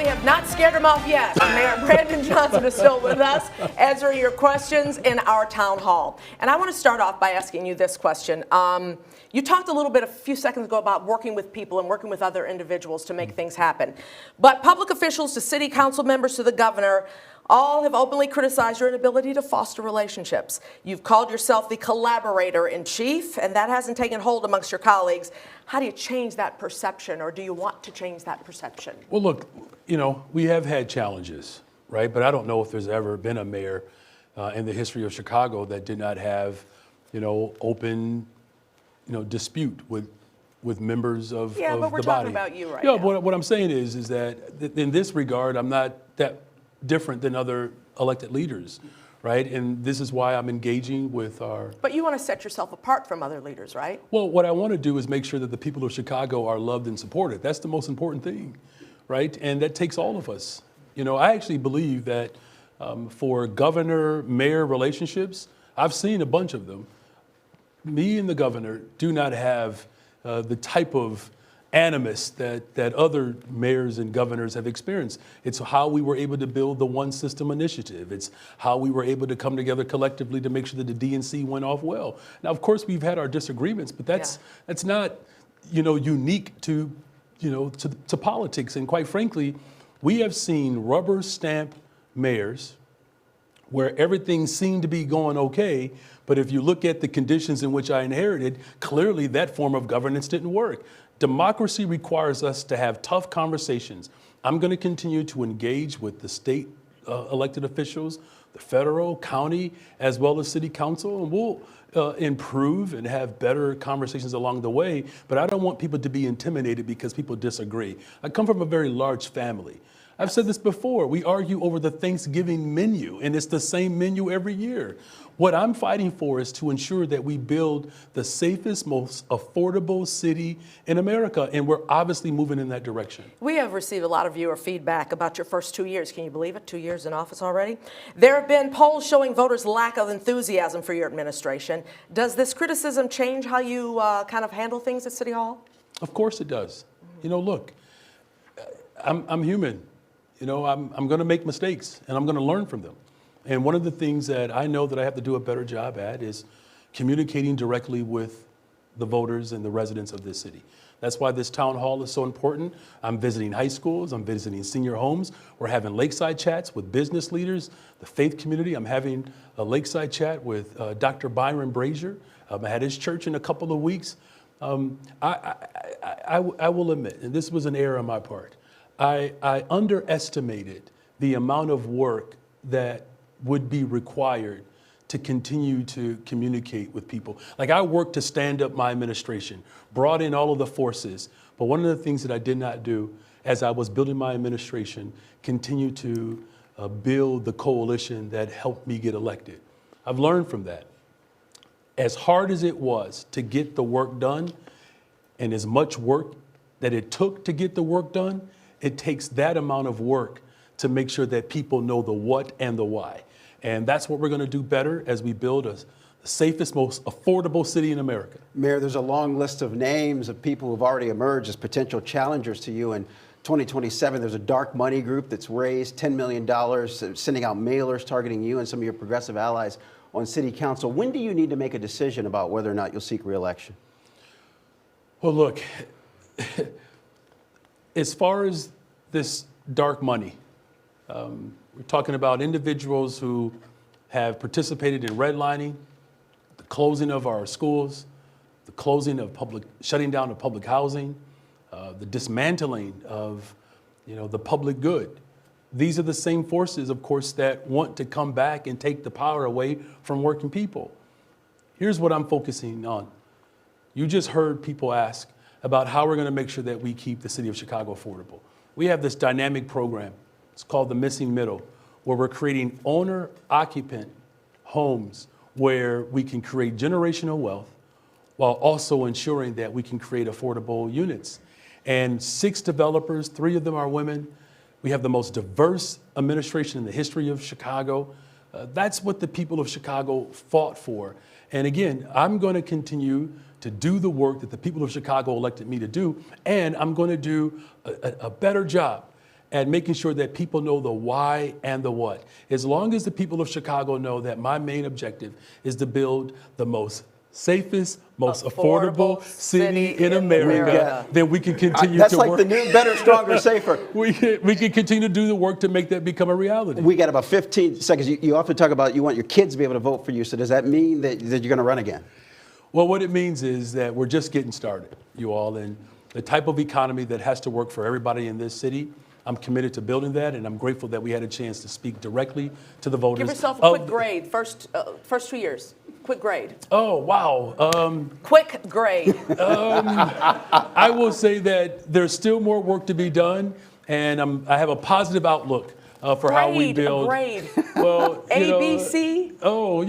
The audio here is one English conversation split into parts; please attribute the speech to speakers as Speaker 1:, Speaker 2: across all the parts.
Speaker 1: we have not scared him off yet. Mayor Brandon Johnson is still with us, answering your questions in our town hall. And I want to start off by asking you this question. You talked a little bit a few seconds ago about working with people and working with other individuals to make things happen. But public officials to city council members to the governor all have openly criticized your inability to foster relationships. You've called yourself the collaborator in chief, and that hasn't taken hold amongst your colleagues. How do you change that perception, or do you want to change that perception?
Speaker 2: Well, look, you know, we have had challenges, right? But I don't know if there's ever been a mayor in the history of Chicago that did not have, open, dispute with members of the body.
Speaker 1: Yeah, but we're talking about you right
Speaker 2: now.
Speaker 1: now.
Speaker 2: What I'm saying is that in this regard, I'm not that different than other elected leaders, right? And this is why I'm engaging with our...
Speaker 1: But you want to set yourself apart from other leaders, right?
Speaker 2: Well, what I want to do is make sure that the people of Chicago are loved and supported. That's the most important thing, right? And that takes all of us. I actually believe that for governor-mayor relationships, I've seen a bunch of them. Me and the governor do not have the type of animus that other mayors and governors have experienced. It's how we were able to build the One System initiative. It's how we were able to come together collectively to make sure that the DNC went off well. Now, of course, we've had our disagreements, but that's not, unique to politics. And quite frankly, we have seen rubber stamp mayors where everything seemed to be going okay, but if you look at the conditions in which I inherited, clearly that form of governance didn't work. Democracy requires us to have tough conversations. I'm going to continue to engage with the state elected officials, the federal, county, as well as city council, and we'll improve and have better conversations along the way, but I don't want people to be intimidated because people disagree. I come from a very large family. I've said this before, we argue over the Thanksgiving menu, and it's the same menu every year. What I'm fighting for is to ensure that we build the safest, most affordable city in America, and we're obviously moving in that direction.
Speaker 1: We have received a lot of viewer feedback about your first 2 years. Can you believe it? 2 years in office already? There have been polls showing voters' lack of enthusiasm for your administration. Does this criticism change how you kind of handle things at City Hall?
Speaker 2: Of course it does. Look, I'm human. I'm going to make mistakes, and I'm going to learn from them. And one of the things that I know that I have to do a better job at is communicating directly with the voters and the residents of this city. That's why this town hall is so important. I'm visiting high schools, I'm visiting senior homes. We're having lakeside chats with business leaders, the faith community. I'm having a lakeside chat with Dr. Byron Brazier. I had his church in a couple of weeks. I will admit, and this was an error on my part, I underestimated the amount of work that would be required to continue to communicate with people. Like, I worked to stand up my administration, brought in all of the forces, but one of the things that I did not do as I was building my administration, continue to build the coalition that helped me get elected. I've learned from that. As hard as it was to get the work done, and as much work that it took to get the work done, it takes that amount of work to make sure that people know the what and the why. And that's what we're going to do better as we build the safest, most affordable city in America.
Speaker 3: Mayor, there's a long list of names of people who've already emerged as potential challengers to you. In 2027, there's a dark money group that's raised $10 million, sending out mailers targeting you and some of your progressive allies on city council. When do you need to make a decision about whether or not you'll seek re-election?
Speaker 2: Well, look, as far as this dark money, we're talking about individuals who have participated in redlining, the closing of our schools, the closing of shutting down of public housing, the dismantling of, the public good. These are the same forces, of course, that want to come back and take the power away from working people. Here's what I'm focusing on. You just heard people ask about how we're going to make sure that we keep the city of Chicago affordable. We have this dynamic program. It's called the Missing Middle, where we're creating owner-occupant homes where we can create generational wealth while also ensuring that we can create affordable units. And 6 developers, 3 of them are women. We have the most diverse administration in the history of Chicago. That's what the people of Chicago fought for. And again, I'm going to continue to do the work that the people of Chicago elected me to do, and I'm going to do a better job at making sure that people know the why and the what. As long as the people of Chicago know that my main objective is to build the most safest, most affordable city in America, then we can continue
Speaker 3: That's
Speaker 2: to
Speaker 3: like
Speaker 2: work.
Speaker 3: the new, better, stronger, safer.
Speaker 2: We can continue to do the work to make that become a reality.
Speaker 3: We got about 15 seconds. You often talk about you want your kids to be able to vote for you. So does that mean that you're going to run again?
Speaker 2: Well, what it means is that we're just getting started, you all, and the type of economy that has to work for everybody in this city, I'm committed to building that, and I'm grateful that we had a chance to spep directly to the voters.
Speaker 1: Give yourself a quick grade, first 2 years. Quick grade.
Speaker 2: Oh, wow.
Speaker 1: Quick grade.
Speaker 2: I will say that there's still more work to be done, and I have a positive outlook for how we build.
Speaker 1: Grade.
Speaker 2: Well, you know,
Speaker 1: A, B, C?
Speaker 2: Oh,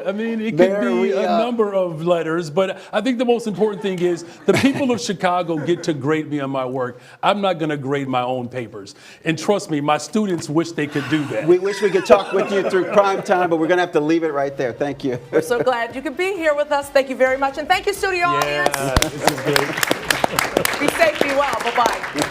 Speaker 2: I mean, it
Speaker 3: There
Speaker 2: could
Speaker 3: we
Speaker 2: be a
Speaker 3: are.
Speaker 2: number of letters, but I think the most important thing is the people of Chicago get to grade me on my work. I'm not going to grade my own papers. And trust me, my students wish they could do that.
Speaker 3: We wish we could talk with you through prime time, but we're going to have to leave it right there. Thank you.
Speaker 1: We're so glad you could be here with us. Thank you very much. And thank you, studio audience.
Speaker 2: Yeah, this is great.
Speaker 1: Be safe, be well. Bye-bye.